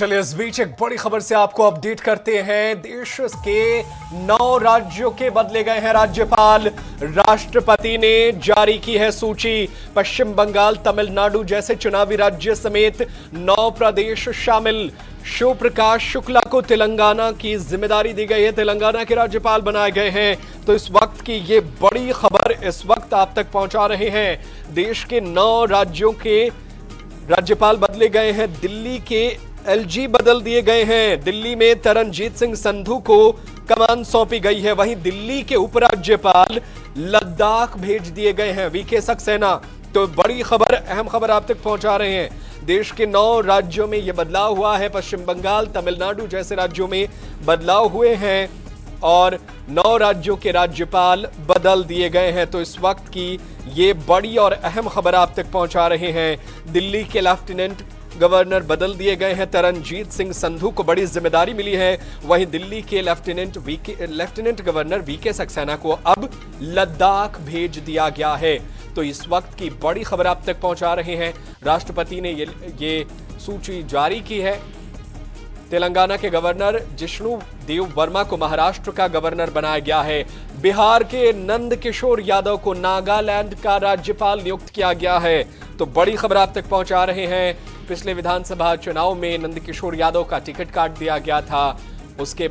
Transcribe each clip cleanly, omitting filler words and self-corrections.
चलिए इस बीच एक बड़ी खबर से आपको अपडेट करते हैं। देश के 9 राज्यों के बदले गए हैं राज्यपाल। राष्ट्रपति ने जारी की है सूची। पश्चिम बंगाल, तमिलनाडु जैसे चुनावी राज्य समेत 9 प्रदेश शामिल। शिव प्रकाश शुक्ला को तेलंगाना की जिम्मेदारी दी गई है, तेलंगाना के राज्यपाल बनाए गए हैं। तो इस वक्त की ये बड़ी खबर इस वक्त आप तक पहुंचा रहे हैं। देश के 9 राज्यों के राज्यपाल बदले गए हैं। दिल्ली के एलजी बदल दिए गए हैं। दिल्ली में तरनजीत सिंह संधू को कमान सौंपी गई है। वहीं दिल्ली के उपराज्यपाल लद्दाख भेज दिए गए हैं, वीके सक्सेना। तो बड़ी खबर, अहम खबर आप तक पहुंचा रहे हैं। देश के 9 राज्यों में यह बदलाव हुआ है। पश्चिम बंगाल, तमिलनाडु जैसे राज्यों में बदलाव हुए हैं और 9 राज्यों के राज्यपाल बदल दिए गए हैं। तो इस वक्त की ये बड़ी और अहम खबर आप तक पहुंचा रहे हैं। दिल्ली के लेफ्टिनेंट गवर्नर बदल दिए गए हैं। तरनजीत सिंह संधू को बड़ी जिम्मेदारी मिली है। वहीं दिल्ली के लेफ्टिनेंट गवर्नर वीके सक्सेना को अब लद्दाख भेज दिया गया है। तो इस वक्त की बड़ी खबर आप तक पहुंचा रहे हैं। राष्ट्रपति ने ये सूची जारी की है। तेलंगाना के गवर्नर जिष्णु देव वर्मा को महाराष्ट्र का गवर्नर बनाया गया है। बिहार के नंद किशोर यादव को नागालैंड का राज्यपाल नियुक्त किया गया है। तो बड़ी खबर आप तक पहुंचा रहे हैं। पिछले विधानसभा चुनाव में नंद किशोर यादव का टिकट काट दिया गया था। उनके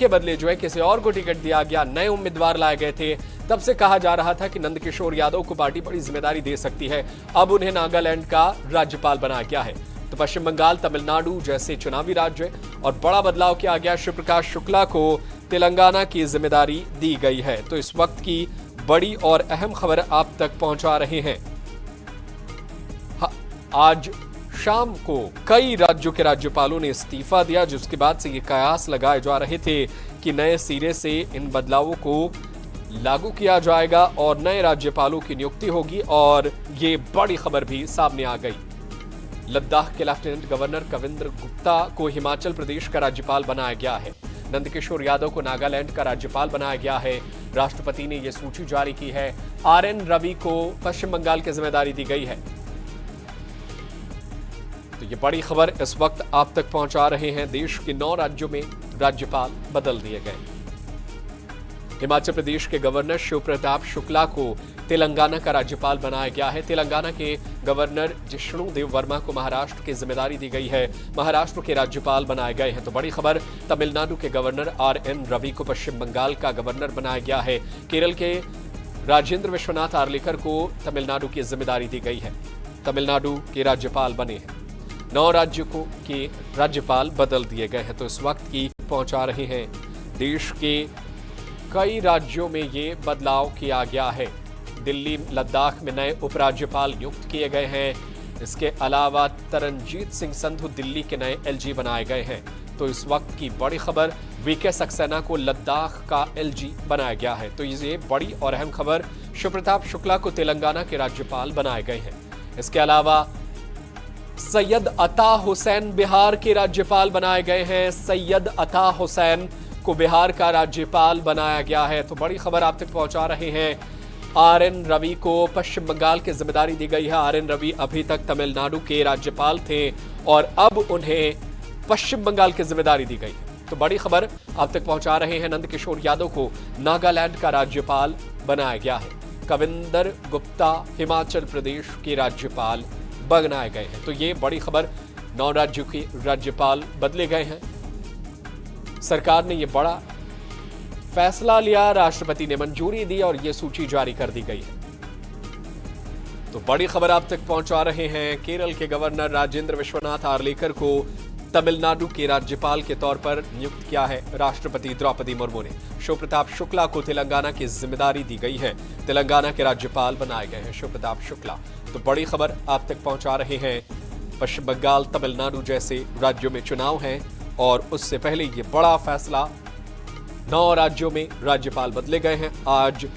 बदले जो है किसी और को टिकट दिया गया, नए उम्मीदवार लाए गए थे। तब से कहा जा रहा था कि नंद किशोर यादव को पार्टी बड़ी जिम्मेदारी दे सकती है। अब उन्हें नागालैंड का राज्यपाल बनाया गया है। तो पश्चिम बंगाल, तमिलनाडु जैसे चुनावी राज्य और बड़ा बदलाव किया गया। शिव प्रकाश शुक्ला को तेलंगाना की जिम्मेदारी दी गई है। तो इस वक्त की बड़ी और अहम खबर आप तक पहुंचा रहे हैं। आज शाम को कई राज्यों के राज्यपालों ने इस्तीफा दिया, जिसके बाद से ये कयास लगाए जा रहे थे कि नए सिरे से इन बदलावों को लागू किया जाएगा और नए राज्यपालों की नियुक्ति होगी। और ये बड़ी खबर भी सामने आ गई। लद्दाख के लेफ्टिनेंट गवर्नर कविंद्र गुप्ता को हिमाचल प्रदेश का राज्यपाल बनाया गया है। नंदकिशोर यादव को नागालैंड का राज्यपाल बनाया गया है। राष्ट्रपति ने यह सूची जारी की है। आरएन रवि को पश्चिम बंगाल की जिम्मेदारी दी गई है। तो ये बड़ी खबर इस वक्त आप तक पहुंचा रहे हैं। देश के 9 राज्यों में राज्यपाल बदल दिए गए। हिमाचल प्रदेश के गवर्नर शिव प्रताप शुक्ला को तेलंगाना का राज्यपाल बनाया गया है। तेलंगाना के गवर्नर जिष्णु देव वर्मा को महाराष्ट्र की जिम्मेदारी दी गई है। महाराष्ट्र के राज्यपाल बनाए गए हैं। तो बड़ी खबर, तमिलनाडु के गवर्नर आरएन रवि को पश्चिम बंगाल का गवर्नर बनाया गया है। केरल के राजेंद्र विश्वनाथ आर्लेकर को तमिलनाडु की जिम्मेदारी दी गई है। तमिलनाडु के राज्यपाल बने हैं। 9 राज्यों के राज्यपाल बदल दिए गए हैं। तो इस वक्त की पहुंचा रहे हैं। देश के कई राज्यों में ये बदलाव किया गया है। दिल्ली, लद्दाख में नए उपराज्यपाल नियुक्त किए गए हैं। इसके अलावा तरनजीत सिंह संधू दिल्ली के नए एलजी बनाए गए हैं। तो इस वक्त की बड़ी खबर, वीके सक्सेना को लद्दाख का एलजी बनाया गया है। तो ये बड़ी और अहम खबर। शिव प्रताप शुक्ला को तेलंगाना के राज्यपाल बनाए गए हैं। इसके अलावा सैयद अता हुसैन बिहार के राज्यपाल बनाए गए हैं। सैयद अता हुसैन को बिहार का राज्यपाल बनाया गया है। तो बड़ी खबर आप तक पहुंचा रहे हैं। आरएन रवि को पश्चिम बंगाल की जिम्मेदारी दी गई है। आरएन रवि अभी तक तमिलनाडु के राज्यपाल थे और अब उन्हें पश्चिम बंगाल की जिम्मेदारी दी गई है। तो बड़ी खबर आप तक पहुंचा रहे हैं। नंद किशोर यादव को नागालैंड का राज्यपाल बनाया गया है। कविंद्र गुप्ता हिमाचल प्रदेश के राज्यपाल बनाए गए हैं। तो ये बड़ी खबर, 9 राज्यों के राज्यपाल बदले गए हैं। सरकार ने यह बड़ा फैसला लिया, राष्ट्रपति ने मंजूरी दी और यह सूची जारी कर दी गई है। तो बड़ी खबर आप तक पहुंचा रहे हैं। केरल के गवर्नर राजेंद्र विश्वनाथ आर्लेकर को तमिलनाडु के राज्यपाल के तौर पर नियुक्त किया है राष्ट्रपति द्रौपदी मुर्मू ने। शिव प्रताप शुक्ला को तेलंगाना की जिम्मेदारी दी गई है। तेलंगाना के राज्यपाल बनाए गए हैं शिव प्रताप शुक्ला। तो बड़ी खबर आप तक पहुंचा रहे हैं। पश्चिम बंगाल, तमिलनाडु जैसे राज्यों में चुनाव हैं और उससे पहले ये बड़ा फैसला, 9 राज्यों में राज्यपाल बदले गए हैं। आज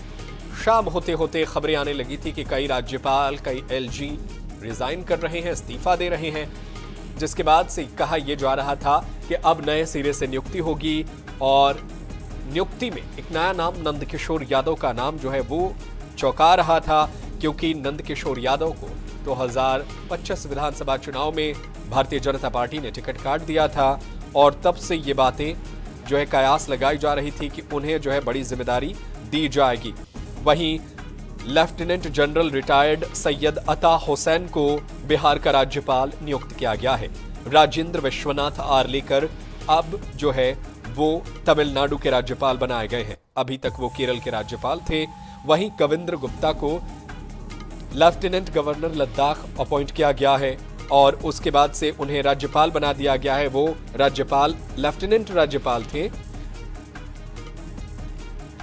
शाम होते होते खबरें आने लगी थी कि कई राज्यपाल, कई एलजी रिजाइन कर रहे हैं, इस्तीफा दे रहे हैं, जिसके बाद से कहा यह जा रहा था कि अब नए सिरे से नियुक्ति होगी। और नियुक्ति में एक नया नाम, नंदकिशोर यादव का नाम जो है वो चौंका रहा था क्योंकि नंदकिशोर यादव को 2025 विधानसभा चुनाव में भारतीय जनता पार्टी ने टिकट काट दिया था और तब से ये बातें जो है कयास लगाई जा रही थी कि उन्हें जो है बड़ी जिम्मेदारी दी जाएगी। वहीं लेफ्टिनेंट जनरल रिटायर्ड सैयद अता हुसैन को बिहार का राज्यपाल नियुक्त किया गया है। राजेंद्र विश्वनाथ आर्लेकर अब जो है वो तमिलनाडु के राज्यपाल बनाए गए हैं। अभी तक वो केरल के राज्यपाल थे। वहीं कविंद्र गुप्ता को लेफ्टिनेंट गवर्नर लद्दाख अपॉइंट किया गया है और उसके बाद से उन्हें राज्यपाल बना दिया गया है। वो राज्यपाल लेफ्टिनेंट राज्यपाल थे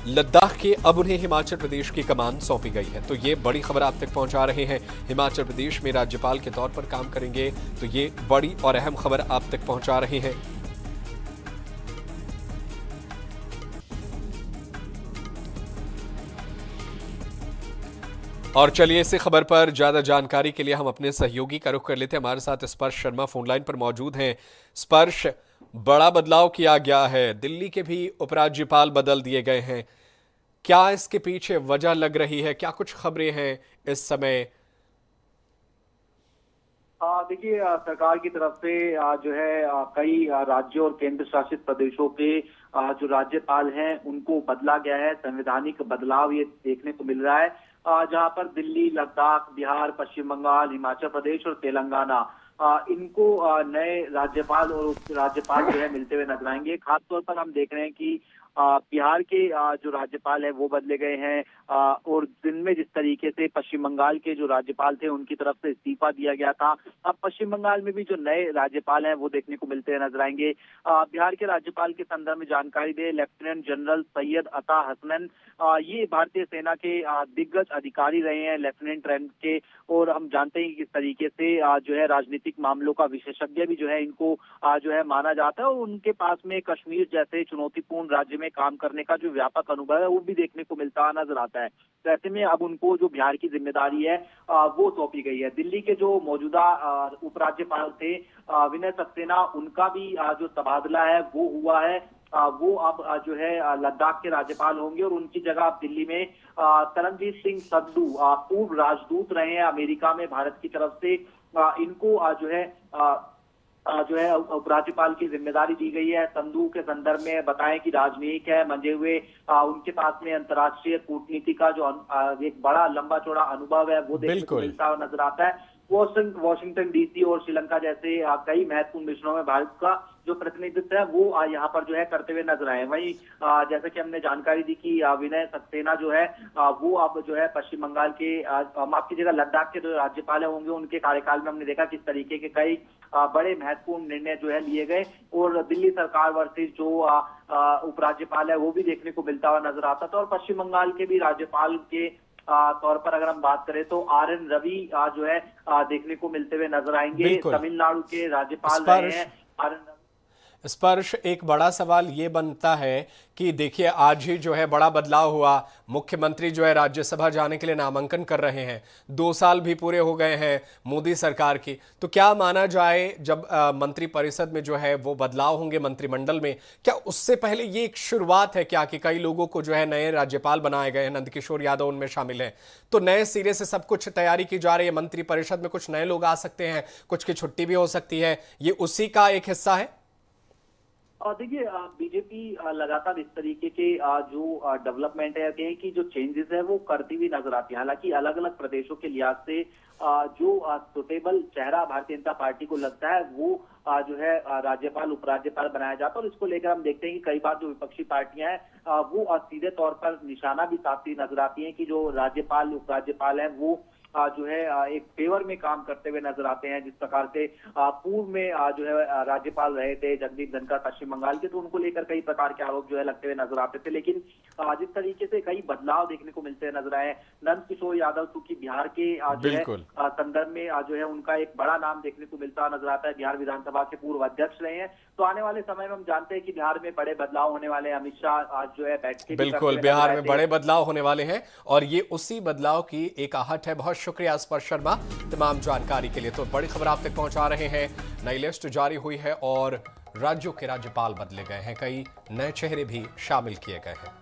लद्दाख के, अब उन्हें हिमाचल प्रदेश की कमान सौंपी गई है। तो ये बड़ी खबर आप तक पहुंचा रहे हैं। हिमाचल प्रदेश में राज्यपाल के तौर पर काम करेंगे, तो ये बड़ी और अहम खबर आप तक पहुंचा रहे हैं। और चलिए इसी खबर पर ज्यादा जानकारी के लिए हम अपने सहयोगी का रुख कर लेते हैं। हमारे साथ स्पर्श शर्मा फोनलाइन पर मौजूद हैं। स्पर्श, बड़ा बदलाव किया गया है, दिल्ली के भी उपराज्यपाल बदल दिए गए हैं, क्या इसके पीछे वजह लग रही है? क्या कुछ खबरें हैं इस समय? देखिए, सरकार की तरफ से जो है कई राज्यों और केंद्र शासित प्रदेशों के जो राज्यपाल हैं उनको बदला गया है। संवैधानिक बदलाव ये देखने को मिल रहा है, जहां पर दिल्ली, लद्दाख, बिहार, पश्चिम बंगाल, हिमाचल प्रदेश और तेलंगाना इनको नए राज्यपाल और उप राज्यपाल जो है मिलते हुए नजर आएंगे। खासतौर पर हम देख रहे हैं कि बिहार के जो राज्यपाल है वो बदले गए हैं और दिन में जिस तरीके से पश्चिम बंगाल के जो राज्यपाल थे उनकी तरफ से इस्तीफा दिया गया था, अब पश्चिम बंगाल में भी जो नए राज्यपाल हैं वो देखने को मिलते हुए नजर आएंगे। बिहार के राज्यपाल के संदर्भ में जानकारी दे, लेफ्टिनेंट जनरल सैयद अता हसनैन ये भारतीय सेना के दिग्गज अधिकारी रहे हैं, लेफ्टिनेंट रैंक के, और हम जानते हैं कि किस तरीके से जो है राजनीतिक मामलों का विशेषज्ञ भी जो है इनको जो है माना जाता है और उनके पास में कश्मीर जैसे चुनौतीपूर्ण राज्य में काम करने का जो व्यापक अनुभव है वो भी देखने को मिलता नजर आता है। तो ऐसे में अब उनको जो बिहार की जिम्मेदारी है वो सौंपी गई है। दिल्ली के जो मौजूदा उपराज्यपाल थे विनय सक्सेना, उनका भी जो तबादला है वो हुआ है। वो अब जो है लद्दाख के राज्यपाल होंगे और उनकी जगह अब दिल्ली में तरनजीत सिंह संधू पूर्व राजदूत रहे हैं अमेरिका में भारत की तरफ से, इनको जो है उपराज्यपाल की जिम्मेदारी दी गई है। संधू के संदर्भ में बताएं कि राजनयिक है, मंजे हुए उनके पास में अंतर्राष्ट्रीय कूटनीति का जो एक बड़ा लंबा चौड़ा अनुभव है वो देखने को मिलता हुआ नजर आता है। वॉशिंगटन डीसी और श्रीलंका जैसे कई महत्वपूर्ण मिशनों में भारत का जो प्रतिनिधित्व है वो यहाँ पर जो है करते हुए नजर आए। वहीं जैसा कि हमने जानकारी दी कि विनय सक्सेना जो है वो अब जो है पश्चिम बंगाल के माफ कीजिएगा लद्दाख के जो राज्यपाल होंगे उनके कार्यकाल में हमने देखा किस तरीके के कई बड़े महत्वपूर्ण निर्णय जो है लिए गए और दिल्ली सरकार वर्सेस जो उपराज्यपाल है वो भी देखने को मिलता हुआ नजर आता था। और पश्चिम बंगाल के भी राज्यपाल के तौर पर अगर हम बात करें तो आर.एन. रवि जो है देखने को मिलते हुए नजर आएंगे। तमिलनाडु के राज्यपाल रहे हैं आर.एन. स्पर्श, एक बड़ा सवाल ये बनता है कि देखिए आज ही जो है बड़ा बदलाव हुआ, मुख्यमंत्री जो है राज्यसभा जाने के लिए नामांकन कर रहे हैं, 2 साल भी पूरे हो गए हैं मोदी सरकार की, तो क्या माना जाए जब मंत्री परिषद में जो है वो बदलाव होंगे मंत्रिमंडल में, क्या उससे पहले ये एक शुरुआत है क्या कि कई लोगों को जो है नए राज्यपाल बनाए गए हैं, नंदकिशोर यादव उनमें शामिल है, तो नए सिरे से सब कुछ तैयारी की जा रही है, मंत्री परिषद में कुछ नए लोग आ सकते हैं, कुछ की छुट्टी भी हो सकती है, ये उसी का एक हिस्सा है? और देखिए, बीजेपी लगातार इस तरीके के जो डेवलपमेंट है कि जो चेंजेस है वो करती हुई नजर आती है। हालांकि अलग अलग प्रदेशों के लिहाज से जो सुटेबल चेहरा भारतीय जनता पार्टी को लगता है वो जो है राज्यपाल उपराज्यपाल बनाया जाता है। और इसको लेकर हम देखते हैं कि कई बार जो विपक्षी पार्टियां हैं वो सीधे तौर पर निशाना भी साधती नजर आती हैं कि जो राज्यपाल उपराज्यपाल है वो जो है एक फेवर में काम करते हुए नजर आते हैं। जिस प्रकार से पूर्व में जो है राज्यपाल रहे थे जगदीप धनखड़ पश्चिम बंगाल के, तो उनको लेकर कई प्रकार के आरोप जो है लगते हुए नजर आते थे। लेकिन जिस तरीके से कई बदलाव देखने को मिलते नजर आए, नंदकिशोर यादव चूंकि बिहार के जो है संदर्भ में जो है उनका एक बड़ा नाम देखने को मिलता नजर आता है, बिहार विधानसभा के पूर्व अध्यक्ष रहे हैं, तो आने वाले समय में हम जानते हैं कि बिहार में बड़े बदलाव होने वाले हैं। अमित शाह आज जो है बैठ के बिल्कुल बिहार में बड़े बदलाव होने वाले हैं और ये उसी बदलाव की एक आहट है। बहुत शुक्रिया स्पर्श शर्मा तमाम जानकारी के लिए। तो बड़ी खबर आप तक पहुंचा रहे हैं, नई लिस्ट जारी हुई है और राज्यों के राज्यपाल बदले गए हैं, कई नए चेहरे भी शामिल किए गए हैं।